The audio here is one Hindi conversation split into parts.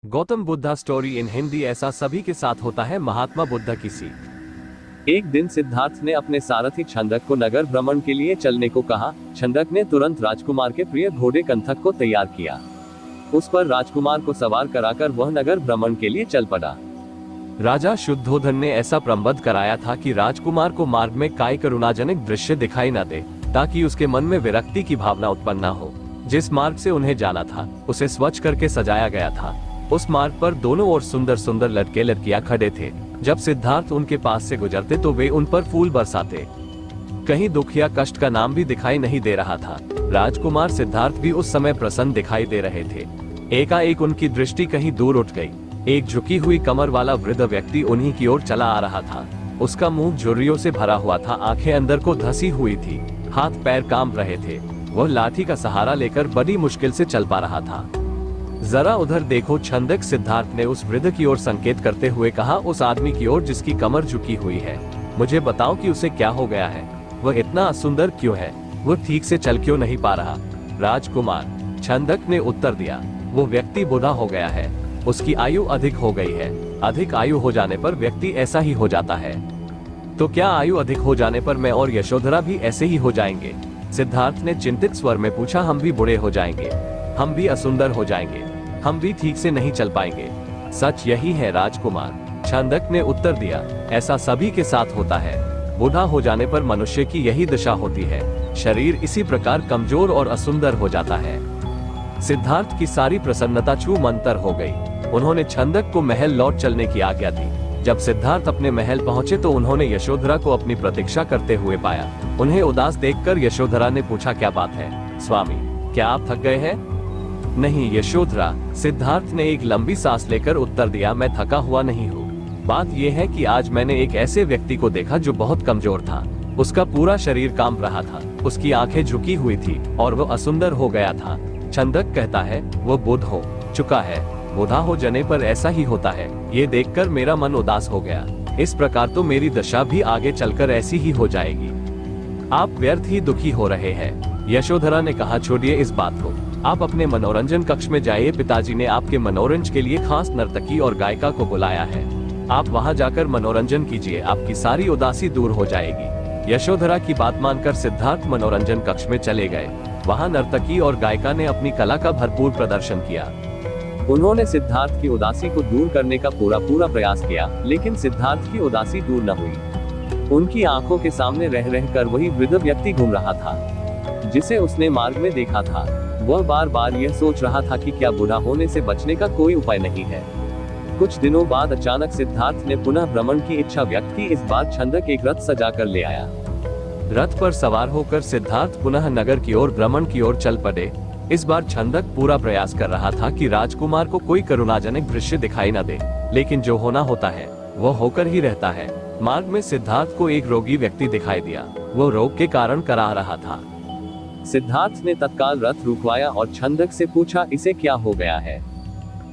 Gautam Buddha story in Hindi. ऐसा सभी के साथ होता है। महात्मा बुद्ध की सीख। एक दिन सिद्धार्थ ने अपने सारथी छंदक को नगर भ्रमण के लिए चलने को कहा। छंदक ने तुरंत राजकुमार के प्रिय घोड़े कंथक को तैयार किया। उस पर राजकुमार को सवार कराकर वह नगर भ्रमण के लिए चल पड़ा। राजा शुद्धोधन ने ऐसा प्रबंध कराया था कि राजकुमार को मार्ग में कोई करुणाजनक दृश्य दिखाई न दे, ताकि उसके मन में विरक्ति की भावना उत्पन्न न हो। जिस मार्ग से उन्हें जाना था उसे स्वच्छ करके सजाया गया था। उस मार्ग पर दोनों ओर सुंदर सुंदर लड़के लड़कियां खड़े थे। जब सिद्धार्थ उनके पास से गुजरते तो वे उन पर फूल बरसाते। कहीं दुख या कष्ट का नाम भी दिखाई नहीं दे रहा था। राजकुमार सिद्धार्थ भी उस समय प्रसन्न दिखाई दे रहे थे। एकाएक उनकी दृष्टि कहीं दूर उठ गई। एक झुकी हुई कमर वाला वृद्ध व्यक्ति उन्हीं की ओर चला आ रहा था। उसका मुंह झुर्रियों से भरा हुआ था, आंखें अंदर को धसी हुई थी, हाथ पैर कांप रहे थे। वह लाठी का सहारा लेकर बड़ी मुश्किल से चल पा रहा था। जरा उधर देखो, छंदक सिद्धार्थ ने उस वृद्ध की ओर संकेत करते हुए कहा। उस आदमी की ओर जिसकी कमर झुकी हुई है। मुझे बताओ कि उसे क्या हो गया है। वह इतना असुंदर क्यों है? वह ठीक से चल क्यों नहीं पा रहा? राजकुमार, छंदक ने उत्तर दिया, वो व्यक्ति बूढ़ा हो गया है। उसकी आयु अधिक हो गई है। अधिक आयु हो जाने पर व्यक्ति ऐसा ही हो जाता है। तो क्या आयु अधिक हो जाने पर मैं और यशोधरा भी ऐसे ही हो जाएंगे? सिद्धार्थ ने चिंतित स्वर में पूछा। हम भी बूढ़े हो जाएंगे, हम भी असुंदर हो जाएंगे, हम भी ठीक से नहीं चल पाएंगे। सच यही है राजकुमार, छंदक ने उत्तर दिया। ऐसा सभी के साथ होता है। बूढ़ा हो जाने पर मनुष्य की यही दशा होती है। शरीर इसी प्रकार कमजोर और असुंदर हो जाता है। सिद्धार्थ की सारी प्रसन्नता छू मंतर हो गई। उन्होंने छंदक को महल लौट चलने की आज्ञा दी। जब सिद्धार्थ अपने महल पहुंचे तो उन्होंने यशोधरा को अपनी प्रतीक्षा करते हुए पाया। उन्हें उदास देखकर यशोधरा ने पूछा, क्या बात है स्वामी, क्या आप थक गए हैं? नहीं यशोधरा, सिद्धार्थ ने एक लंबी सांस लेकर उत्तर दिया, मैं थका हुआ नहीं हूँ। बात यह है कि आज मैंने एक ऐसे व्यक्ति को देखा जो बहुत कमजोर था। उसका पूरा शरीर कांप रहा था, उसकी आंखें झुकी हुई थी और वो असुंदर हो गया था। छंदक कहता है वो बुढ़ हो चुका है। बूढ़ा हो जाने पर ऐसा ही होता है। ये देखकर मेरा मन उदास हो गया। इस प्रकार तो मेरी दशा भी आगे चलकर ऐसी ही हो जाएगी। आप व्यर्थ ही दुखी हो रहे हैं। यशोधरा ने कहा, छोड़िए इस बात को, आप अपने मनोरंजन कक्ष में जाइए। पिताजी ने आपके मनोरंजन के लिए खास नर्तकी और गायिका को बुलाया है। आप वहां जाकर मनोरंजन कीजिए, आपकी सारी उदासी दूर हो जाएगी। यशोधरा की बात मानकर सिद्धार्थ मनोरंजन कक्ष में चले गए। वहां नर्तकी और गायिका ने अपनी कला का भरपूर प्रदर्शन किया। उन्होंने सिद्धार्थ की उदासी को दूर करने का पूरा प्रयास किया, लेकिन सिद्धार्थ की उदासी दूर न हुई। उनकी आंखों के सामने रह रहकर वही वृद्ध व्यक्ति घूम रहा था जिसे उसने मार्ग में देखा था। वह बार बार यह सोच रहा था कि क्या बूढ़ा होने से बचने का कोई उपाय नहीं है। कुछ दिनों बाद अचानक सिद्धार्थ ने पुनः भ्रमण की इच्छा व्यक्त की। इस बार छंदक एक रथ सजाकर ले आया। रथ पर सवार होकर सिद्धार्थ पुनः नगर की ओर भ्रमण की ओर चल पड़े। इस बार छंदक पूरा प्रयास कर रहा था कि राजकुमार को कोई करुणाजनक दृश्य दिखाई न दे, लेकिन जो होना होता है वह होकर ही रहता है। मार्ग में सिद्धार्थ को एक रोगी व्यक्ति दिखाई दिया। वो रोग के कारण करा रहा था। सिद्धार्थ ने तत्काल रथ रुकवाया और छंदक से पूछा, इसे क्या हो गया है?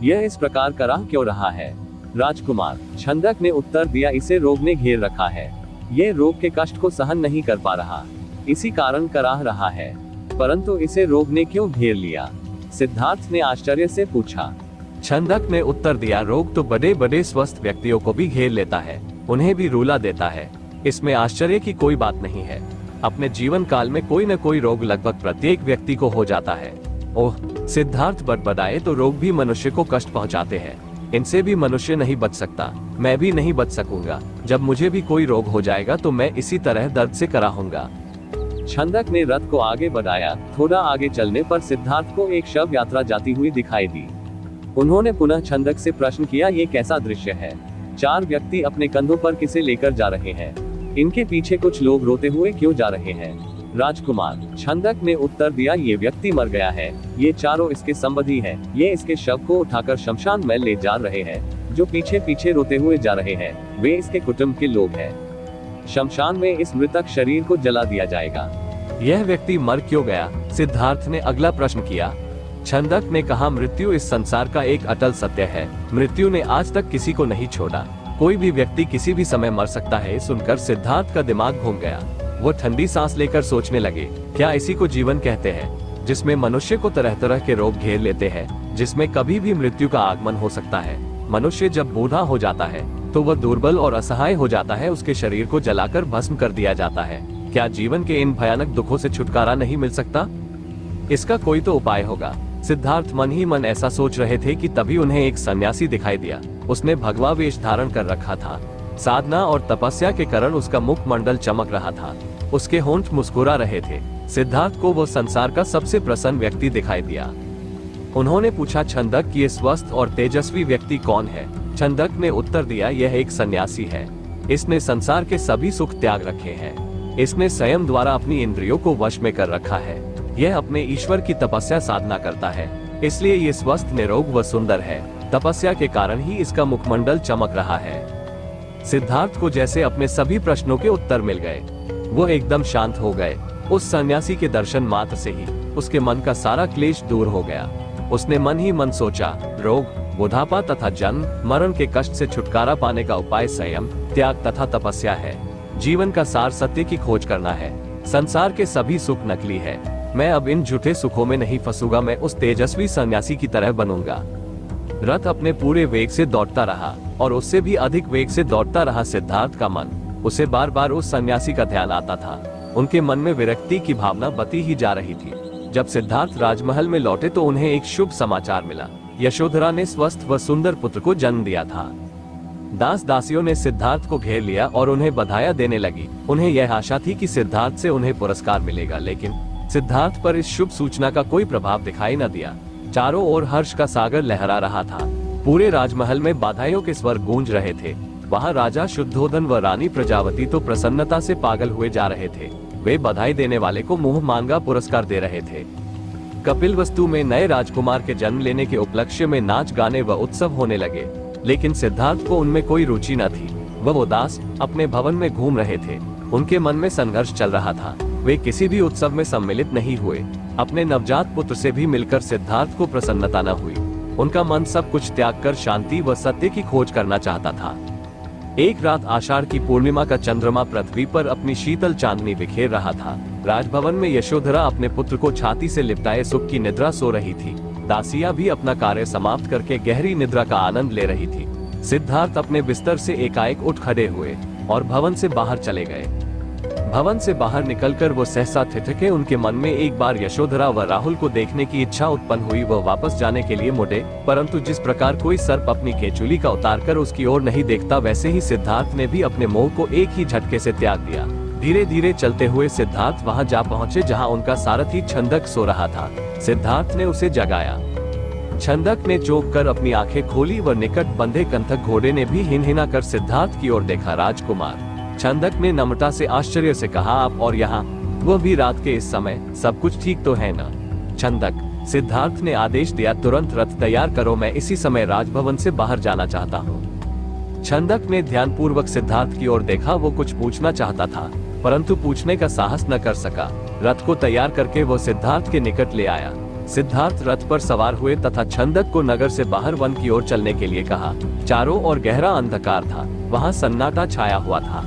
यह इस प्रकार करा क्यों रहा है? राजकुमार, छंदक ने उत्तर दिया, इसे रोग ने घेर रखा है। यह रोग के कष्ट को सहन नहीं कर पा रहा, इसी कारण करा रहा है। परंतु इसे रोग ने क्यों घेर लिया? सिद्धार्थ ने आश्चर्य से पूछा। छंदक ने उत्तर दिया, रोग तो बड़े बड़े स्वस्थ व्यक्तियों को भी घेर लेता है, उन्हें भी रुला देता है। इसमें आश्चर्य की कोई बात नहीं है। अपने जीवन काल में कोई न कोई रोग लगभग प्रत्येक व्यक्ति को हो जाता है। ओह, सिद्धार्थ बड़बड़ाए, तो रोग भी मनुष्य को कष्ट पहुंचाते हैं। इनसे भी मनुष्य नहीं बच सकता, मैं भी नहीं बच सकूंगा। जब मुझे भी कोई रोग हो जाएगा तो मैं इसी तरह दर्द से कराहूंगा। छंदक ने रथ को आगे बढ़ाया। थोड़ा आगे चलने पर सिद्धार्थ को एक शव यात्रा जाती हुई दिखाई दी। उन्होंने पुनः छंदक से प्रश्न किया, ये कैसा दृश्य है? 4 व्यक्ति अपने कंधों पर किसे लेकर जा रहे हैं? इनके पीछे कुछ लोग रोते हुए क्यों जा रहे हैं? राजकुमार, छंदक ने उत्तर दिया, ये व्यक्ति मर गया है। ये चारों इसके संबंधी हैं। ये इसके शव को उठाकर शमशान में ले जा रहे हैं। जो पीछे पीछे रोते हुए जा रहे हैं वे इसके कुटुंब के लोग हैं। शमशान में इस मृतक शरीर को जला दिया जाएगा। यह व्यक्ति मर क्यों गया? सिद्धार्थ ने अगला प्रश्न किया। छंदक ने कहा, मृत्यु इस संसार का एक अटल सत्य है। मृत्यु ने आज तक किसी को नहीं छोड़ा। कोई भी व्यक्ति किसी भी समय मर सकता है। सुनकर सिद्धार्थ का दिमाग घूम गया। वो ठंडी सांस लेकर सोचने लगे, क्या इसी को जीवन कहते हैं? जिसमें मनुष्य को तरह तरह के रोग घेर लेते हैं, जिसमें कभी भी मृत्यु का आगमन हो सकता है। मनुष्य जब बूढ़ा हो जाता है तो वह दुर्बल और असहाय हो जाता है, उसके शरीर को जलाकर भस्म कर दिया जाता है। क्या जीवन के इन भयानक दुखों से छुटकारा नहीं मिल सकता? इसका कोई तो उपाय होगा। सिद्धार्थ मन ही मन ऐसा सोच रहे थे कि तभी उन्हें एक सन्यासी दिखाई दिया। उसने भगवा वेश धारण कर रखा था। साधना और तपस्या के कारण उसका मुखमंडल चमक रहा था, उसके होंठ मुस्कुरा रहे थे। सिद्धार्थ को वो संसार का सबसे प्रसन्न व्यक्ति दिखाई दिया। उन्होंने पूछा, छंदक, ये स्वस्थ और तेजस्वी व्यक्ति कौन है? छंदक ने उत्तर दिया, यह एक सन्यासी है। इसने संसार के सभी सुख त्याग रखे हैं। इसने स्वयं द्वारा अपनी इंद्रियों को वश में कर रखा है। यह अपने ईश्वर की तपस्या साधना करता है, इसलिए ये स्वस्थ, निरोग व सुंदर है। तपस्या के कारण ही इसका मुखमंडल चमक रहा है। सिद्धार्थ को जैसे अपने सभी प्रश्नों के उत्तर मिल गए। वो एकदम शांत हो गए। उस सन्यासी के दर्शन मात्र से ही उसके मन का सारा क्लेश दूर हो गया। उसने मन ही मन सोचा, रोग, बुढ़ापा तथा जन्म मरण के कष्ट से छुटकारा पाने का उपाय संयम, त्याग तथा तपस्या है। जीवन का सार सत्य की खोज करना है। संसार के सभी सुख नकली है। मैं अब इन झूठे सुखों में नहीं फंसूंगा। मैं उस तेजस्वी सन्यासी की तरह बनूंगा। रथ अपने पूरे वेग से दौड़ता रहा और उससे भी अधिक वेग से दौड़ता रहा सिद्धार्थ का मन। उसे बार बार उस सन्यासी का ध्यान आता था। उनके मन में विरक्ति की भावना बती ही जा रही थी। जब सिद्धार्थ राजमहल में लौटे तो उन्हें एक शुभ समाचार मिला। यशोधरा ने स्वस्थ व सुंदर पुत्र को जन्म दिया था। दास दासियों ने सिद्धार्थ को घेर लिया और उन्हें बधाइयां देने लगी। उन्हें यह आशा थी कि सिद्धार्थ से उन्हें पुरस्कार मिलेगा, लेकिन सिद्धार्थ पर इस शुभ सूचना का कोई प्रभाव दिखाई न दिया। चारों ओर हर्ष का सागर लहरा रहा था। पूरे राजमहल में बधाइयों के स्वर गूंज रहे थे। वहाँ राजा शुद्धोधन व रानी प्रजावती तो प्रसन्नता से पागल हुए जा रहे थे। वे बधाई देने वाले को मुंह मांगा पुरस्कार दे रहे थे। कपिलवस्तु में नए राजकुमार के जन्म लेने के उपलक्ष्य में नाच गाने व उत्सव होने लगे, लेकिन सिद्धार्थ को उनमें कोई रुचि न थी। वह उदास अपने भवन में घूम रहे थे। उनके मन में संघर्ष चल रहा था। वे किसी भी उत्सव में सम्मिलित नहीं हुए। अपने नवजात पुत्र से भी मिलकर सिद्धार्थ को प्रसन्नता न हुई। उनका मन सब कुछ त्याग कर शांति व सत्य की खोज करना चाहता था। एक रात आषाढ़ की पूर्णिमा का चंद्रमा पृथ्वी पर अपनी शीतल चांदनी बिखेर रहा था। राजभवन में यशोधरा अपने पुत्र को छाती से लिपटाए सुख की निद्रा सो रही थी। दासियां भी अपना कार्य समाप्त करके गहरी निद्रा का आनंद ले रही थी। सिद्धार्थ अपने बिस्तर से एकाएक उठ खड़े हुए और भवन से बाहर चले गए। भवन से बाहर निकलकर वो सहसा ठिठके। उनके मन में एक बार यशोधरा व राहुल को देखने की इच्छा उत्पन्न हुई। वह वापस जाने के लिए मुड़े, परंतु जिस प्रकार कोई सर्प अपनी केचुली का उतारकर उसकी ओर नहीं देखता, वैसे ही सिद्धार्थ ने भी अपने मोह को एक ही झटके से त्याग दिया। धीरे धीरे चलते हुए सिद्धार्थ वहां जा पहुंचे जहां उनका सारथी छंदक सो रहा था। सिद्धार्थ ने उसे जगाया। छंदक ने चौंक कर अपनी आंखें खोली व निकट बंधे कंथक घोड़े ने भी हिनहिना कर सिद्धार्थ की ओर देखा। राजकुमार, छंदक ने नम्रता से आश्चर्य से कहा, आप और यहाँ, वह भी रात के इस समय, सब कुछ ठीक तो है न? छंदक, सिद्धार्थ ने आदेश दिया, तुरंत रथ तैयार करो, मैं इसी समय राजभवन से बाहर जाना चाहता हूँ। छंदक ने ध्यानपूर्वक सिद्धार्थ की ओर देखा। वो कुछ पूछना चाहता था, परंतु पूछने का साहस न कर सका। रथ को तैयार करके वो सिद्धार्थ के निकट ले आया। सिद्धार्थ रथ पर सवार हुए तथा छंदक को नगर से बाहर वन की ओर चलने के लिए कहा। चारों ओर गहरा अंधकार था। वहाँ सन्नाटा छाया हुआ था।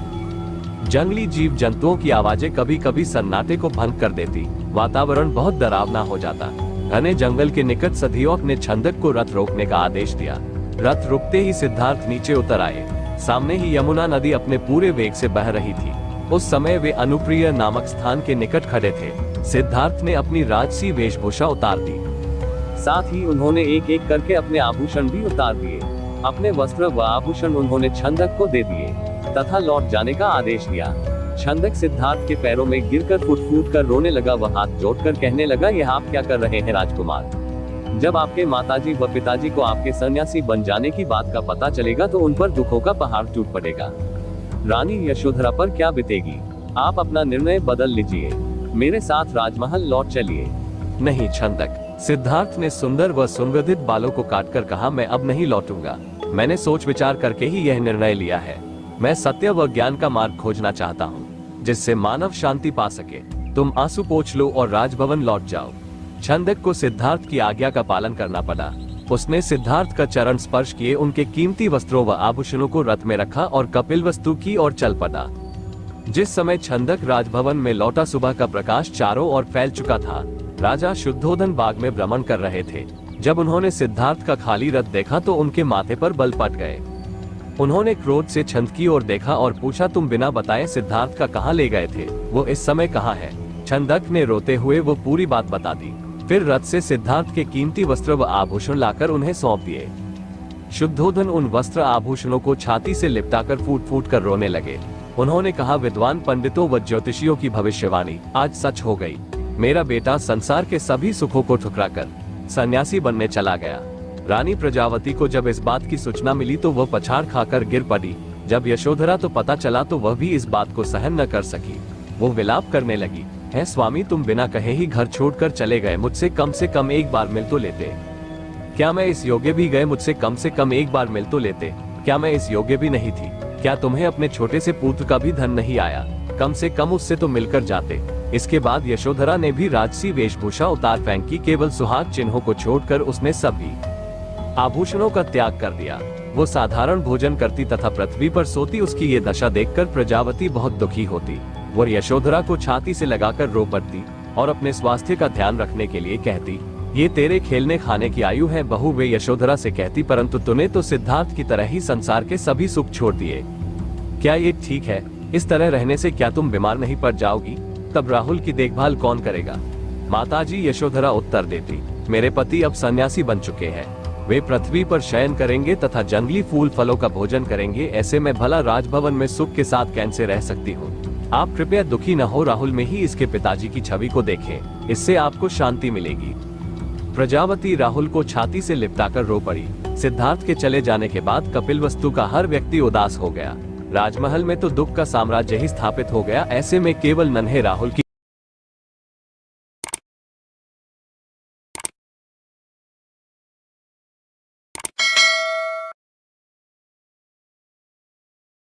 जंगली जीव जंतुओं की आवाजें कभी कभी सन्नाटे को भंग कर देती। वातावरण बहुत डरावना हो जाता। घने जंगल के निकट सधियोक ने छंदक को रथ रोकने का आदेश दिया। रथ रुकते ही सिद्धार्थ नीचे उतर आए। सामने ही यमुना नदी अपने पूरे वेग से बह रही थी। उस समय वे अनुप्रिय नामक स्थान के निकट खड़े थे। सिद्धार्थ ने अपनी राजसी वेशभूषा उतार दी। साथ ही उन्होंने एक एक करके अपने आभूषण भी उतार दिए। अपने वस्त्र व आभूषण उन्होंने छंदक को दे दिए तथा लौट जाने का आदेश दिया। छंदक सिद्धार्थ के पैरों में गिरकर फुट कर रोने लगा। वह हाथ जोड़कर कहने लगा, यह आप क्या कर रहे हैं राजकुमार? जब आपके माताजी व पिताजी को आपके सन्यासी बन जाने की बात का पता चलेगा तो उन पर दुखों का पहाड़ टूट पड़ेगा। रानी यशोधरा पर क्या बीतेगी? आप अपना निर्णय बदल लीजिए, मेरे साथ राजमहल लौट चलिए। नहीं छंदक, सिद्धार्थ ने सुंदर व सुगंधित बालों को काटकर कहा, मैं अब नहीं लौटूंगा। मैंने सोच विचार करके ही यह निर्णय लिया है। मैं सत्य व ज्ञान का मार्ग खोजना चाहता हूँ, जिससे मानव शांति पा सके। तुम आंसू पोंछ लो और राजभवन लौट जाओ। छंदक को सिद्धार्थ की आज्ञा का पालन करना पड़ा। उसने सिद्धार्थ का चरण स्पर्श किए, उनके कीमती वस्त्रों व आभूषणों को रथ में रखा और कपिलवस्तु की ओर चल पड़ा। जिस समय छंदक राजभवन में लौटा, सुबह का प्रकाश चारों ओर फैल चुका था। राजा शुद्धोधन बाग में भ्रमण कर रहे थे। जब उन्होंने सिद्धार्थ का खाली रथ देखा तो उनके माथे पर बल पट गए। उन्होंने क्रोध से छंद की ओर देखा और पूछा, तुम बिना बताए सिद्धार्थ का कहाँ ले गए थे? वो इस समय कहाँ है? छंदक ने रोते हुए वो पूरी बात बता दी। फिर रथ से सिद्धार्थ के कीमती वस्त्र व आभूषण लाकर उन्हें सौंप दिए। शुद्धोधन उन वस्त्र आभूषणों को छाती से लिपटाकर फूट फूट कर रोने लगे। उन्होंने कहा, विद्वान पंडितों व ज्योतिषियों की भविष्यवाणी आज सच हो गई। मेरा बेटा संसार के सभी सुखों को ठुकराकर सन्यासी बनने चला गया। रानी प्रजावती को जब इस बात की सूचना मिली तो वह पछाड़ खाकर गिर पड़ी। जब यशोधरा तो पता चला तो वह भी इस बात को सहन न कर सकी। वो विलाप करने लगी, है स्वामी, तुम बिना कहे ही घर छोड़कर चले गए। मुझसे कम से कम एक बार मिल तो लेते। क्या मैं इस योग्य भी गए? मुझसे कम से कम एक बार मिल तो लेते। क्या मैं इस योग्य भी नहीं थी? क्या तुम्हें अपने छोटे से पुत्र का भी धन नहीं आया? कम से कम उससे तो मिलकर जाते। इसके बाद यशोधरा ने भी राजसी वेशभूषा उतार फेंकी। केवल सुहाग चिन्हों को छोड़कर उसने सभी आभूषणों का त्याग कर दिया। वो साधारण भोजन करती तथा पृथ्वी पर सोती। उसकी ये दशा देखकर प्रजावती बहुत दुखी होती। वो यशोधरा को छाती से लगाकर रो पड़ती और अपने स्वास्थ्य का ध्यान रखने के लिए कहती, ये तेरे खेलने खाने की आयु है बहू। वे यशोधरा से कहती, परंतु तूने तो सिद्धार्थ की तरह ही संसार के सभी सुख छोड़ दिए। क्या ये ठीक है? इस तरह रहने से क्या तुम बीमार नहीं पड़ जाओगी? तब राहुल की देखभाल कौन करेगा? माताजी, यशोधरा उत्तर देती, मेरे पति अब सन्यासी बन चुके हैं। वे पृथ्वी पर शयन करेंगे तथा जंगली फूल फलों का भोजन करेंगे। ऐसे में भला राजभवन में सुख के साथ कैसे रह सकती हूँ? आप कृपया दुखी न हो। राहुल में ही इसके पिताजी की छवि को देखें, इससे आपको शांति मिलेगी। प्रजावती राहुल को छाती से लिपटाकर रो पड़ी। सिद्धार्थ के चले जाने के बाद कपिलवस्तु का हर व्यक्ति उदास हो गया। राजमहल में तो दुख का साम्राज्य ही स्थापित हो गया। ऐसे में केवल नन्हे राहुल की